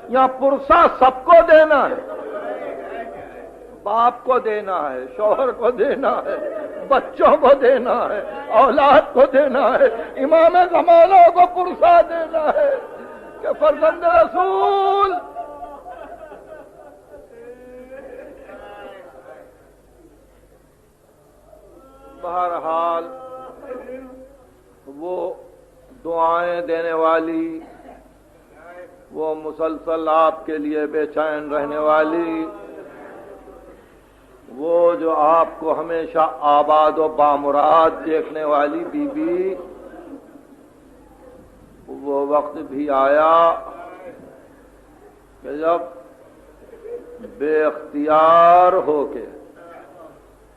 یہاں پرسہ سب کو دینا ہے، باپ کو دینا ہے، شوہر کو دینا ہے، بچوں کو دینا ہے، اولاد کو دینا ہے، امام زمانہ کو پرسہ دینا ہے کہ فرزند رسول بہرحال وہ دعائیں دینے والی، وہ مسلسل آپ کے لیے بے چین رہنے والی، وہ جو آپ کو ہمیشہ آباد و بامراد دیکھنے والی بی بی، وہ وقت بھی آیا کہ جب بے اختیار ہو کے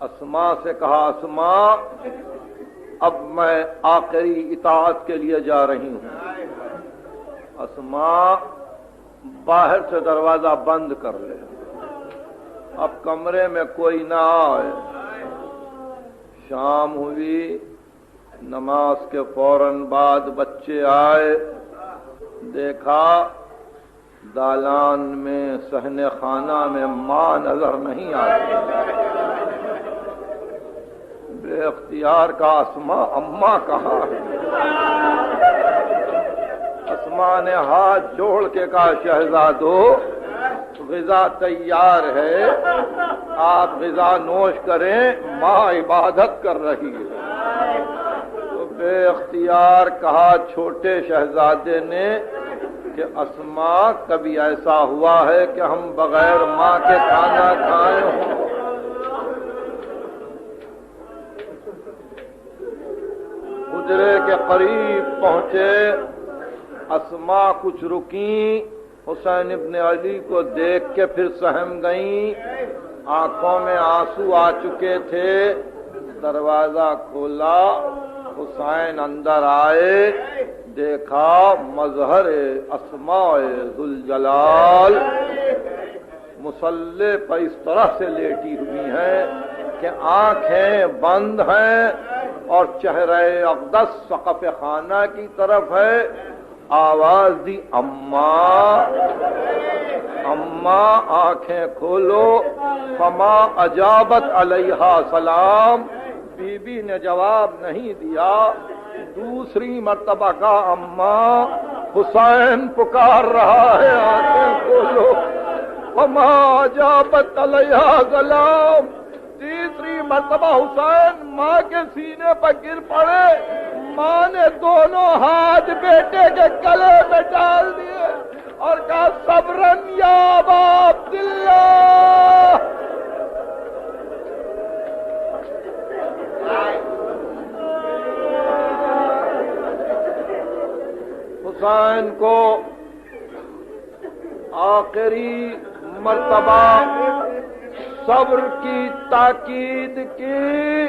اسما سے کہا، اسما اب میں آخری اطاعت کے لیے جا رہی ہوں، اسما باہر سے دروازہ بند کر لے، اب کمرے میں کوئی نہ آئے۔ شام ہوئی، نماز کے فوراً بعد بچے آئے، دیکھا دالان میں صحن خانہ میں ماں نظر نہیں آتی، بے اختیار کا اسما اماں کہاں ہے؟ اسما نے ہاتھ جوڑ کے کہا، شہزادو غذا تیار ہے، آپ غذا نوش کریں، ماں عبادت کر رہی ہے۔ تو بے اختیار کہا چھوٹے شہزادے نے کہ اسما کبھی ایسا ہوا ہے کہ ہم بغیر ماں کے کھانا کھائے ہوں؟ حجرے کے قریب پہنچے، اسما کچھ رکیں، حسین ابن علی کو دیکھ کے پھر سہم گئیں، آنکھوں میں آنسو آ چکے تھے۔ دروازہ کھولا، حسین اندر آئے، دیکھا مظہر اسماء ذوالجلال مصلی پر اس طرح سے لیٹی ہوئی ہیں کہ آنکھیں بند ہیں اور چہرہ اقدس سقف خانہ کی طرف ہے۔ آواز دی، اماں اماں آنکھیں کھولو۔ فما اجابت علیہا سلام، بی بی نے جواب نہیں دیا۔ دوسری مرتبہ کا اماں حسین پکار رہا ہے، آنکھیں کھولو۔ فما اجابت علیہا سلام، تیسری مرتبہ حسین ماں کے سینے پر گر پڑے۔ ماں نے دونوں ہاتھ بیٹے کے گلے میں ڈال دیے اور کہا، صبرن یا ابا عبداللہ۔ حسین کو آخری مرتبہ صبر کی تاکید کی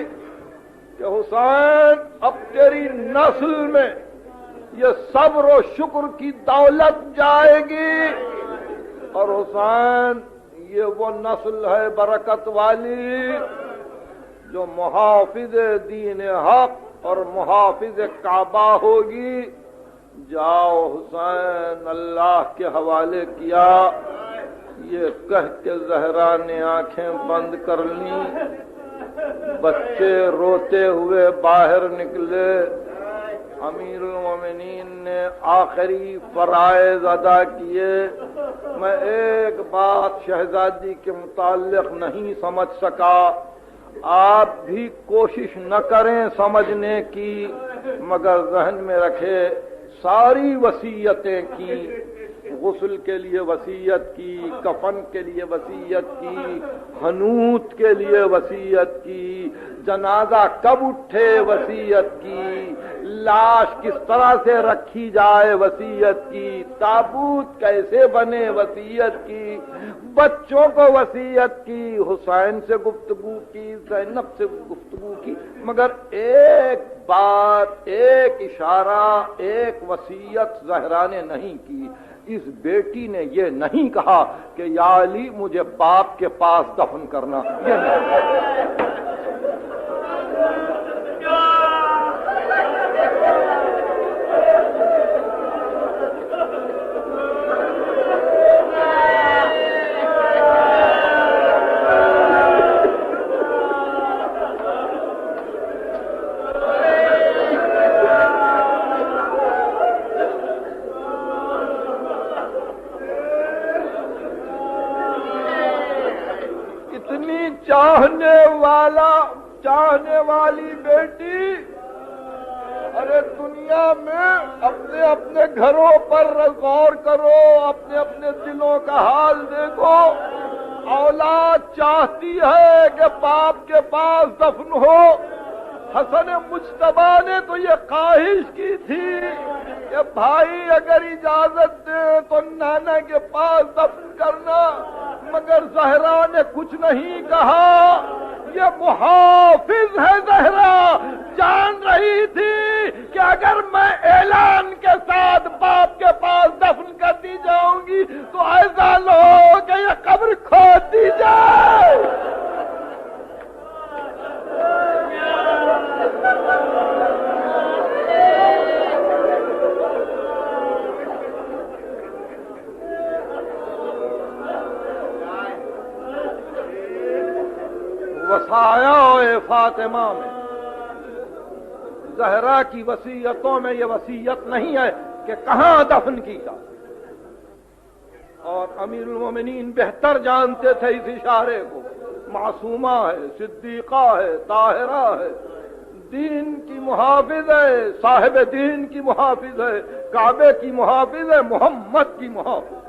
کہ حسین اب تیری نسل میں یہ صبر و شکر کی دولت جائے گی، اور حسین یہ وہ نسل ہے برکت والی جو محافظ دین حق اور محافظ کعبہ ہوگی۔ جاؤ حسین، اللہ کے حوالے کیا۔ یہ کہہ کے زہرا نے آنکھیں بند کر لیں۔ بچے روتے ہوئے باہر نکلے۔ امیر المومنین نے آخری فرائض ادا کیے۔ میں ایک بات شہزادی کے متعلق نہیں سمجھ سکا، آپ بھی کوشش نہ کریں سمجھنے کی، مگر ذہن میں رکھے ساری وصیتیں کی، غسل کے لیے وصیت کی، کفن کے لیے وصیت کی، حنوط کے لیے وصیت کی، جنازہ کب اٹھے وصیت کی، لاش کس طرح سے رکھی جائے وصیت کی، تابوت کیسے بنے وصیت کی، بچوں کو وصیت کی، حسین سے گفتگو کی، زینب سے گفتگو کی، مگر ایک بات، ایک اشارہ، ایک وصیت زہرا نے نہیں کی۔ اس بیٹی نے یہ نہیں کہا کہ یا علی مجھے باپ کے پاس دفن کرنا، یہ نہیں۔ چاہنے والی بیٹی، ارے دنیا میں اپنے اپنے گھروں پر غور کرو، اپنے اپنے دلوں کا حال دیکھو۔ اولاد چاہتی ہے کہ باپ کے پاس دفن ہو۔ حسن مجتبی نے تو یہ خواہش کی تھی کہ بھائی اگر اجازت دے تو نانا کے پاس دفن کرنا، مگر زہرا نے کچھ نہیں کہا۔ یہ محافظ ہے زہرا، جان رہی تھی کہ اگر میں اعلان کے ساتھ باپ کے پاس دفن کر دی جاؤں گی تو ایسا نہ ہو کہ یہ قبر کھود دی جائے۔ وصایا فاطمہ میں، زہرا کی وصیتوں میں یہ وصیت نہیں ہے کہ کہاں دفن کی جائے، اور امیر المومنین بہتر جانتے تھے اس اشارے کو۔ معصومہ ہے، صدیقہ ہے، طاہرہ ہے، دین کی محافظ ہے، صاحب دین کی محافظ ہے، کعبے کی محافظ ہے، محمد کی محافظ۔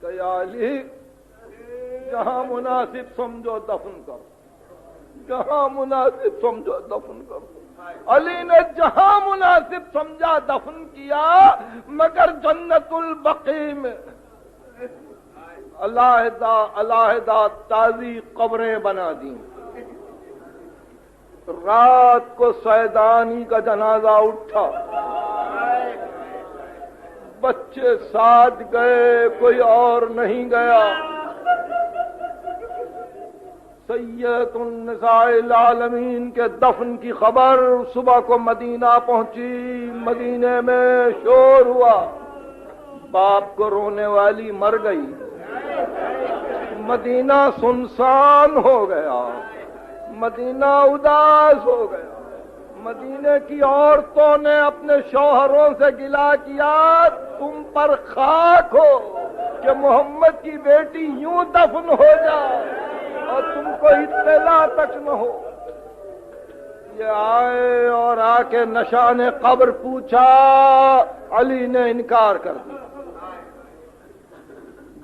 کہ یا علی جہاں مناسب سمجھو دفن کرو، جہاں مناسب سمجھو دفن کرو۔ علی نے جہاں مناسب سمجھا دفن کیا، مگر جنت البقیع میں علیحدہ تازی قبریں بنا دیں۔ رات کو سیدانی کا جنازہ اٹھا، بچے ساتھ گئے، کوئی اور نہیں گیا۔ سید النساء العالمین کے دفن کی خبر صبح کو مدینہ پہنچی۔ مدینے میں شور ہوا، باپ کو رونے والی مر گئی، مدینہ سنسان ہو گیا، مدینہ اداس ہو گیا۔ مدینے کی عورتوں نے اپنے شوہروں سے گلا کیا، تم پر خاک ہو کہ محمد کی بیٹی یوں دفن ہو جائے اور تم کو اطلاع تک نہ ہو۔ یہ آئے اور آ کے نشان قبر پوچھا، علی نے انکار کر دیا۔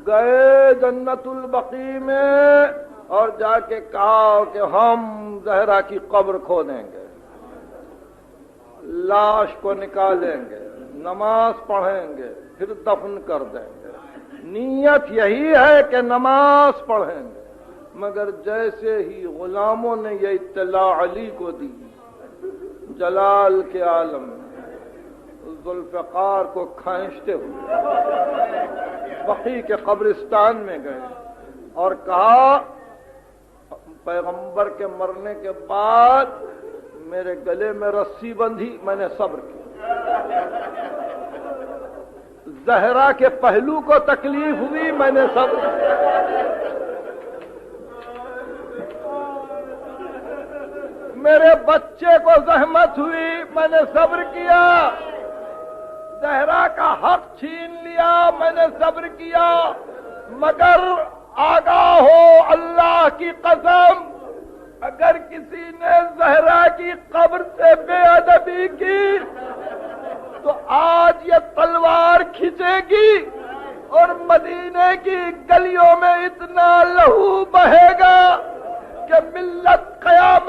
گئے جنت البقیع میں اور جا کے کہا کہ ہم زہرا کی قبر کھودیں گے، لاش کو نکالیں گے، نماز پڑھیں گے، پھر دفن کر دیں گے۔ نیت یہی ہے کہ نماز پڑھیں گے، مگر جیسے ہی غلاموں نے یہ اطلاع علی کو دی، جلال کے عالم میں ذوالفقار کو کھینچتے ہوئے بقیع کے قبرستان میں گئے اور کہا پیغمبر کے مرنے کے بعد میرے گلے میں رسی بندھی، میں نے صبر کیا۔ زہرا کے پہلو کو تکلیف ہوئی، میں نے صبر کیا۔ میرے بچے کو زحمت ہوئی، میں نے صبر کیا۔ زہرا کا حق چھین لیا، میں نے صبر کیا، مگر آگاہ ہو اللہ کی قسم، اگر کسی نے زہرا کی قبر سے بے ادبی کی تو آج یہ تلوار کھینچے گی اور مدینے کی گلیوں میں اتنا لہو بہے گا کہ ملت قیامت